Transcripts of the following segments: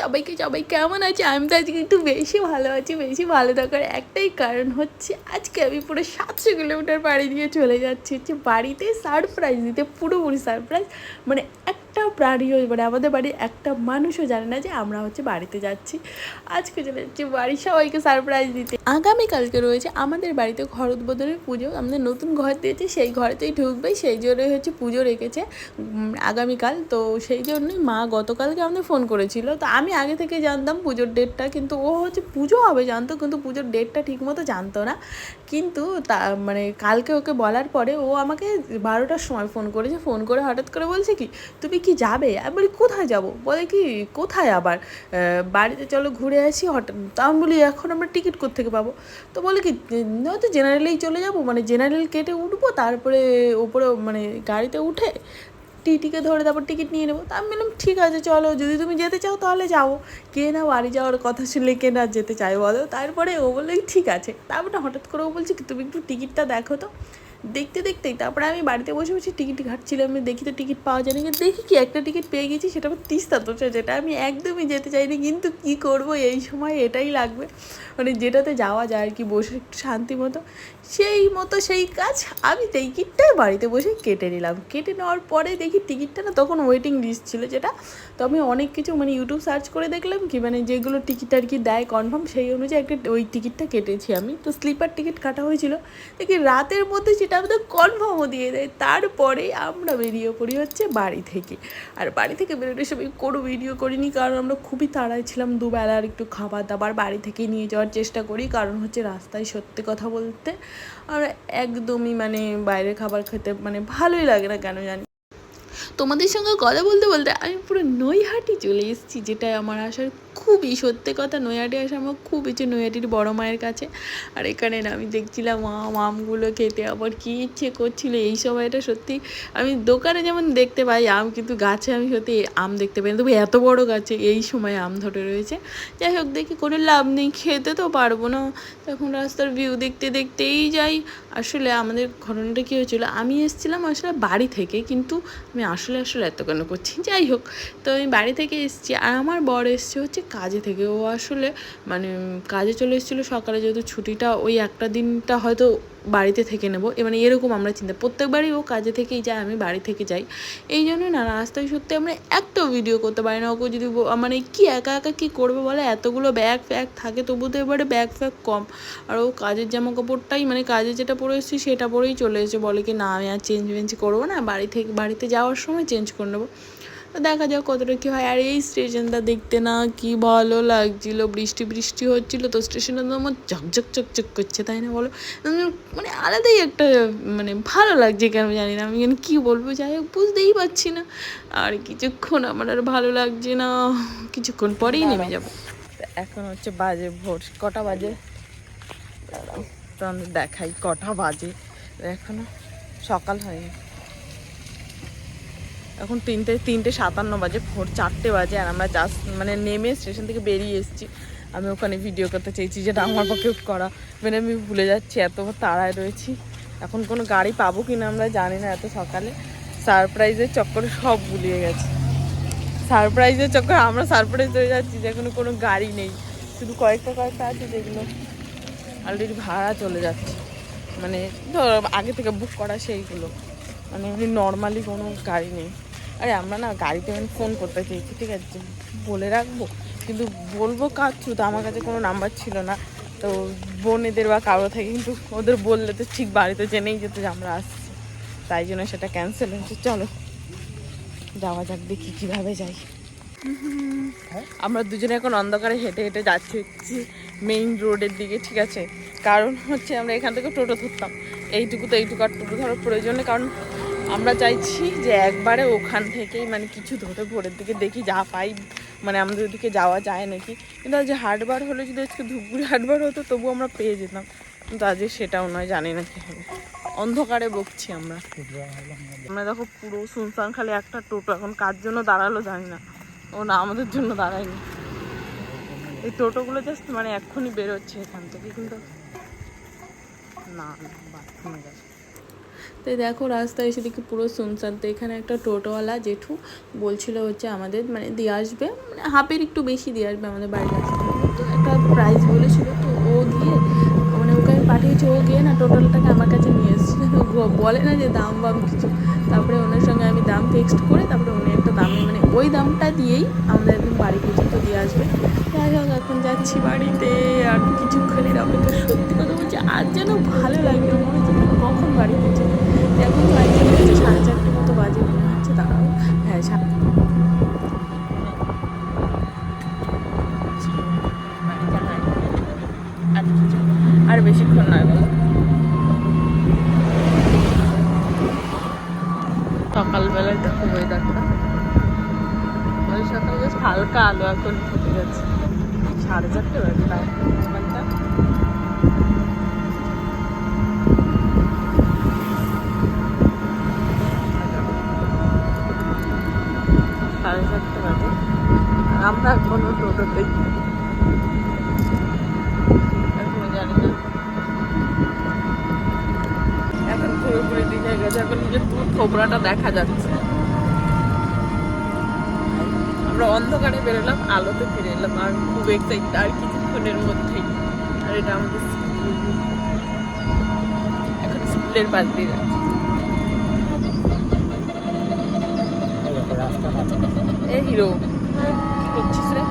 সবাইকে, সবাই কেমন আছে? আমি তো আজকে একটু বেশি ভালো আছি। বেশি ভালো থাকার একটাই কারণ হচ্ছে আজকে আমি পুরো 700 কিলোমিটার পাড়ি দিয়ে চলে যাচ্ছি হচ্ছে বাড়িতে সারপ্রাইজ দিতে, পুরোপুরি সারপ্রাইজ। মানে একটা প্রাণীও, মানে আমাদের বাড়ির একটা মানুষও জানে না যে আমরা হচ্ছে বাড়িতে যাচ্ছি। আজকে চলে যাচ্ছি বাড়ির সবাইকে সারপ্রাইজ দিতে। আগামীকালকে রয়েছে আমাদের বাড়িতে ঘর উদ্বোধনের পুজো। আমাদের নতুন ঘর দিয়েছে, সেই ঘরেতেই ঢুকবে, সেই জন্যই হচ্ছে পুজো রেখেছে আগামীকাল। তো সেই জন্যই মা গতকালকে আমাদের ফোন করেছিল। তো আমি আগে থেকে জানতাম পুজোর ডেটটা, কিন্তু ও হচ্ছে পুজো হবে জানতো, কিন্তু পুজোর ডেটটা ঠিকমতো জানতো না। কিন্তু তা মানে কালকে ওকে বলার পরে ও আমাকে 12টার সময় ফোন করেছে। ফোন করে হঠাৎ করে বলছে কি, তুমি কি যাবে? আমি বলি কোথায় যাবো? বলে কি কোথায় আবার, বাড়িতে চলো ঘুরে আসি। হঠাৎ তা আমি বলি এখন আমরা টিকিট কোত্থেকে পাবো? তো বলে কি হয়তো জেনারেলেই চলে যাবো, মানে জেনারেল কেটে উঠবো, তারপরে ওপরে মানে গাড়িতে উঠে টিটিকে ধরে তারপর টিকিট নিয়ে নেবো। তা আমি বললাম ঠিক আছে চলো, যদি তুমি যেতে চাও তাহলে যাও। কে না বাড়ি যাওয়ার কথা শুনলে কে না যেতে চাই বলো? তারপরে ও বললো ঠিক আছে। তারপরে হঠাৎ করে ও বলছে কি তুমি একটু টিকিটটা দেখো তো। দেখতে দেখতেই তারপরে আমি বাড়িতে বসে বসে টিকিট ঘাটছিলাম। আমি দেখি তো টিকিট পাওয়া যায়নি, কিন্তু দেখি কি একটা টিকিট পেয়ে গেছি, সেটা আমার তিস্তা তোষা, যেটা আমি একদমই যেতে চাইনি, কিন্তু কী করবো এই সময় এটাই লাগবে। মানে যেটাতে যাওয়া যায় আর কি, বসে একটু শান্তি মতো, সেই মতো সেই কাজ। আমি টিকিটটাই বাড়িতে বসে কেটে নিলাম। কেটে নেওয়ার পরে দেখি টিকিটটা না তখন ওয়েটিং লিস্ট ছিল, যেটা তো আমি অনেক কিছু মানে ইউটিউব সার্চ করে দেখলাম কি, মানে যেগুলো টিকিট আর কি দেয় কনফার্ম, সেই অনুযায়ী একটা ওই টিকিটটা কেটেছি আমি। তো স্লিপার টিকিট কাটা হয়েছিল, দেখি রাতের মধ্যে সেটা আমাদের কনফার্মও দিয়ে দেয়। তারপরে আমরা বেরিয়ে পড়ি হচ্ছে বাড়ি থেকে। আর বাড়ি থেকে বেরোনোর সময় কোনো ভিডিও করিনি, কারণ আমরা খুবই তাড়ায় ছিলাম। দুবেলার একটু খাবার দাবার বাড়ি থেকে নিয়ে যাওয়ার চেষ্টা করি, কারণ হচ্ছে রাস্তায় সত্যি কথা বলতে আর একদমই মানে বাইরের খাবার খেতে মানে ভালোই লাগে না কেন জানি। তোমাদের সঙ্গে কথা বলতে বলতে আমি পুরো নৈহাটি চলে এসেছি, যেটা আমার আসার খুবই সত্যি কথা। নৈহাটি আসা আমার খুব ইচ্ছে, নৈহাটির বড় মায়ের কাছে। আর এখানে না আমি দেখছিলাম আমগুলো খেতে আবার কী ইচ্ছে করছিল এই সময়টা। সত্যি আমি দোকানে যেমন দেখতে পাই আম, কিন্তু গাছে আমি সত্যি আম দেখতে পাই না। তবে এত বড় গাছে এই সময় আম ধরে রয়েছে। যাই হোক, দেখি কোনো লাভ নেই, খেতে তো পারবো না। তখন রাস্তার ভিউ দেখতে দেখতেই যাই। আসলে আমাদের ঘটনাটা কী হয়েছিল, আমি এসেছিলাম আসলে বাড়ি থেকে, কিন্তু আমি আসলে এত কেন করছি, যাই হোক। তো আমি বাড়ি থেকে এসেছি, আর আমার বর এসছে হচ্ছে কাজে থেকে। ও আসলে মানে কাজে চলে এসেছিলো সকালে, যেহেতু ছুটিটা ওই একটা দিনটা হয়তো বাড়িতে থেকে নেবো, মানে এরকম আমরা চিন্তা। প্রত্যেকবারই ও কাজে থেকেই যায়, আমি বাড়ি থেকে যাই। এই জন্য না রাস্তায় সত্যি আমরা একটাও ভিডিও করতে পারি না। ওকে যদি মানে কি একা একা কী করবে বলে, এতগুলো ব্যাগ ফ্যাগ থাকে, তবু তো এবারে ব্যাগ ফ্যাগ কম। আর ও কাজের জামা কাপড়টাই মানে কাজে যেটা পরে এসেছি সেটা পরেই চলে এসেছে। বলে কি না আমি আর চেঞ্জ করবো না, বাড়িতে যাওয়ার সময় চেঞ্জ করে নেবো। তো দেখা যাক কতটা কী হয়। আর এই স্টেশনটা দেখতে না কি ভালো লাগছিলো, বৃষ্টি হচ্ছিলো, তো স্টেশনটা তো আমার ঝকঝক করছে, তাই না বলো? মানে আলাদাই একটা মানে ভালো লাগছে, কেন জানি না, আমি কী বলবো, যাই হোক বুঝতেই পারছি না। আর কিছুক্ষণ আমার আর ভালো লাগছে না, কিছুক্ষণ পরেই নেমে যাবো। এখন হচ্ছে বাজে ভোর, কটা বাজে তো আমি দেখাই কটা বাজে। এখনো সকাল হয়নি, এখন 3:57 বাজে, ভোর 4টে বাজে। আর আমরা জাস্ট মানে নেমে স্টেশন থেকে বেরিয়ে এসেছি। আমি ওখানে ভিডিও করতে চেয়েছি, যেটা আমার পক্ষে করা মানে আমি ভুলে যাচ্ছি, এত তাড়ায় রয়েছি। এখন কোনো গাড়ি পাবো কিনা আমরা জানি না, এত সকালে সারপ্রাইজের চক্করে সব ভুলিয়ে গেছে। সারপ্রাইজের চক্করে আমরা সারপ্রাইজ হয়ে যাচ্ছি, যেখানে কোনো গাড়ি নেই, শুধু কয়েকটা আছে যেগুলো অলরেডি ভাড়া চলে যাচ্ছে, মানে ধর আগে থেকে বুক করা সেইগুলো, মানে এমনি নর্মালি কোনো গাড়ি নেই। আরে আমরা না গাড়িতে আমি ফোন করতে চেয়েছি, ঠিক আছে বলে রাখবো, কিন্তু বলবো কার থ্রু, তো আমার কাছে কোনো নাম্বার ছিল না। তো বোনেদের বা কারো থেকে, কিন্তু ওদের বললে তো ঠিক বাড়িতে জেনেই যেত যে আমরা আসছি, তাই জন্য সেটা ক্যান্সেল হয়েছে। চলো যাওয়া যাক, দেখি কীভাবে যাই। আমরা দুজনে এখন অন্ধকারে হেঁটে হেঁটে যাচ্ছি হচ্ছে মেইন রোডের দিকে, ঠিক আছে? কারণ হচ্ছে আমরা এখান থেকে টোটো ধরতাম, এইটুকু আর টোটো ধরার প্রয়োজন নেই, কারণ আমরা চাইছি যে একবারে ওখান থেকেই মানে কিছু ধরে ভোরের দিকে দেখি যা পাই, মানে আমাদের ওদিকে যাওয়া যায় নাকি। কিন্তু আজ হাটবার হলে, যদি আজকে ধূপগুড়ি হাটবার হতো তবু আমরা পেয়ে যেতাম, কিন্তু আজকে সেটাও নয়, জানি না কী হবে। অন্ধকারে বকছি আমরা দেখো পুরো শুনশান, খালি একটা টোটো। এখন কার জন্য দাঁড়ালো জানি না, ও না আমাদের জন্য দাঁড়ায়নি। এই টোটোগুলো জাস্ট মানে এক্ষুনি বেরোচ্ছে এখান থেকে, কিন্তু না বাথরুমে যাচ্ছে। তো দেখো রাস্তায় এসে দেখি পুরো শুনশান। তো এখানে একটা টোটোওয়ালা জেঠু বলছিল হচ্ছে আমাদের মানে দিয়ে আসবে, মানে হাফের একটু বেশি দিয়ে আসবে আমাদের বাড়ির কাছে। তো একটা প্রাইস বলেছিল, তো ও গিয়ে মানে ওকে আমি পাঠিয়েছি, ও গিয়ে না টোটালটাকে আমার কাছে নিয়ে এসেছে। বলে না যে দাম বাম কিছু। তারপরে ওনার সঙ্গে আমি দাম ফিক্সড করে তারপরে উনি একটা দামে মানে ওই দামটা দিয়েই আমাদের একদম বাড়ি পর্যন্ত দিয়ে আসবে। যাই হোক এখন যাচ্ছি বাড়িতে, আর কিছুক্ষণের অপেক্ষা। সত্যি কথা বলছি আজ যেন ভালো লাগবে, মনে হচ্ছে কখন বাড়ি পৌঁছে। এখন বাড়িতে হচ্ছে 4:30 মতো বাজে মনে হচ্ছে। দাঁড়াও, হ্যাঁ আর বেশিক্ষণ নয় বলো। সকালবেলায় দেখো ওয়েদারটা, সকালে বেশ হালকা আলো এখন ফুটে গেছে। 4:30 বাজে তাও মোবাইলটা। সাড়ে 4:30 বাজে, আমরা এখনো টোটোতেই। এখনো জানি না, এখন পুরোপুরি দিকে গেছে, এখন নিজের দূর থোবরাটা দেখা যাচ্ছে। আমরা অন্ধকারে বেরোলাম, আলোতে ফিরে এলাম, আর খুব এক্সাইটেড আর কিছুক্ষণের মধ্যেই। আর এটা আমাদের এখন স্কুলের পাশ দিয়ে যাচ্ছে। এ হিরো কি করছিস রে?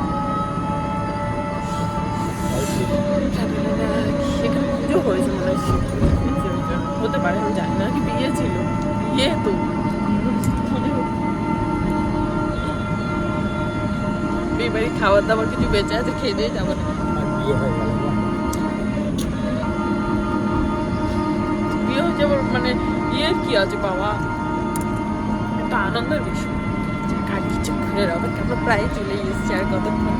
সেখানে পুজো হয়েছে মনে হয়, হতে পারে, আমি জানি না, কি বিয়ে ছিল, বিয়ে তো বিয়ে বাড়ি খাবার দাবার কিছু বেঁচে আছে, খেয়ে দিয়ে যাবো না। বিয়ে হয়ে যাবার মানে বিয়ের কি আছে বাবা, একটা আনন্দের বিষয়। আর কিছুক্ষণের অপেক্ষা, আমরা প্রায় চলে এসেছি। আর কতক্ষণ,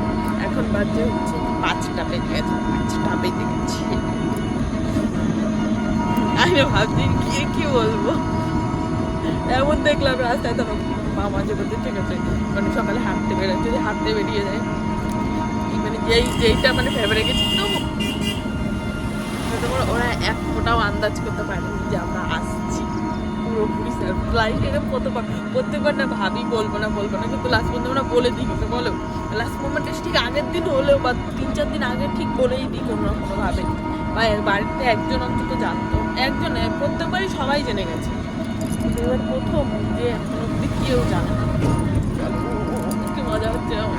এখন বাজে হচ্ছে 5টা বেজে গেছে, 5টা বেজে গেছে। আমি ভাবছি গিয়ে কি বলবো, এমন দেখলাম রাস্তায়, তখন মামা যে বলতে ঠিক আছে মানে সকালে হাঁটতে বেরোয়, যদি হাঁটতে বেরিয়ে যায় মানে যেইটা মানে ভেবে রেখেছি, তো ওরা এক ফোটাও আন্দাজ করতে পারেনি যে আমরা আসছি। পুরোপুরি সারপ্রাইজ। এটা প্রত্যেকবার না ভাবি বলবো না কিন্তু লাস্ট পর্যন্ত আমরা বলে দিই, কিন্তু বলো লাস্ট মোমেন্টে ঠিক আগের দিন হলেও বা 3-4 দিন আগে ঠিক বলেই দিই কোনোভাবে। বা বাড়িতে একজন অন্তত জানতো, একজন, প্রত্যেকবারই সবাই জেনে গেছে, কিন্তু এবার প্রথম যে এখন অব্দি কেউ জানে না। কি মজা হচ্ছে আমার।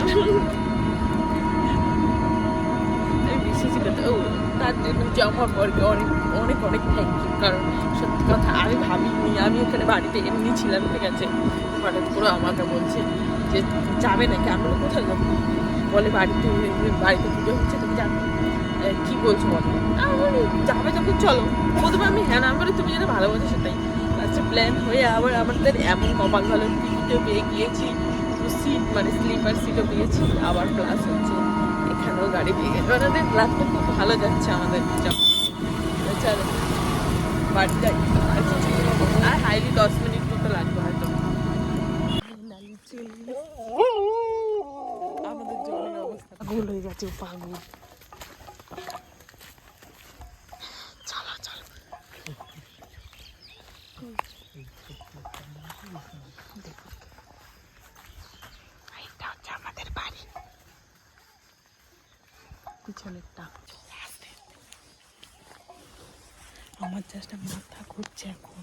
তার জন্য হচ্ছে আমার বরকে অনেক অনেক অনেক থ্যাংক ইউ। কারণ সত্যি কথা আমি ভাবিনি, আমি ওখানে বাড়িতে এমনি ছিলাম, ঠিক আছে, হঠাৎ করে আমাকে বলছে যে যাবে নাকি, আমরা কোথায় যাবো, বলে বাড়িতে পুজো হচ্ছে, তুমি যাবে, কী বলছো বলো। আমি বলি যাবে যখন চলো। প্রথমে আমি হ্যাঁ না বলি, তুমি যেটা ভালোবাসো সেটাই। লাস্টে প্ল্যান হয়ে আবার আমাদের এমন কপাল ভালো, টিকিটও পেয়ে গিয়েছি, সিট মানে স্লিপার সিটও পেয়েছি, আবার প্লাস হচ্ছে এখানেও গাড়ি পেয়ে গেছে। আমাদের রাতটা খুব ভালো যাচ্ছে আমাদের। চলো বাড়ি যাই, আর হাইলি 10 মিনিট মতো লাগবে হয়তো। আমাদের জলের অবস্থা পাগল হয়ে গেছে, পাগল। চলো চলো, এটা হচ্ছে আমাদের বাড়ি, পিছনেরটা। আমার জাস্ট মাথা ঘুরছে এখন।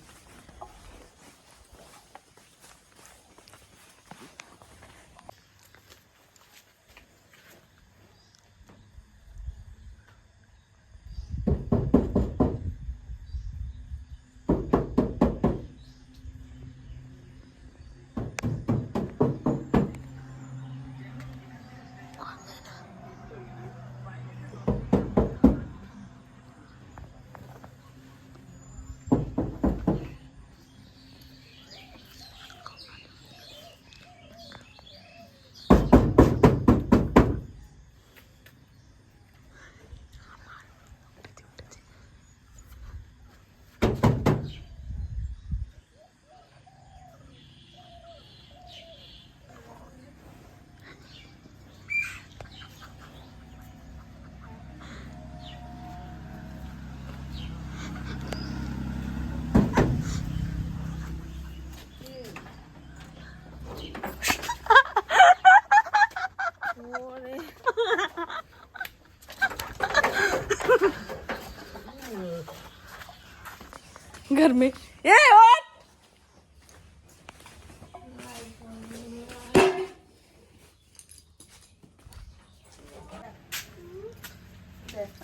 घर में ए और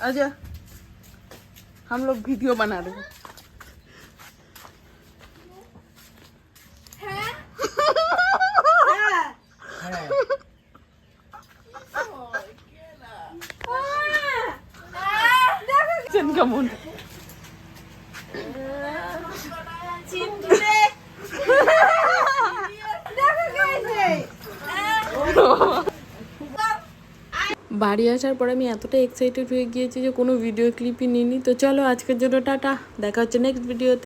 आजा हम लोग वीडियो बना रहे हैं। का मुंड বাড়ি আসার পরে আমি এতটা এক্সাইটেড হয়ে গিয়েছি যে কোনো ভিডিও ক্লিপই নিইনি। তো চলো আজকের জন্য টাটা, দেখা হচ্ছে নেক্সট ভিডিওতে।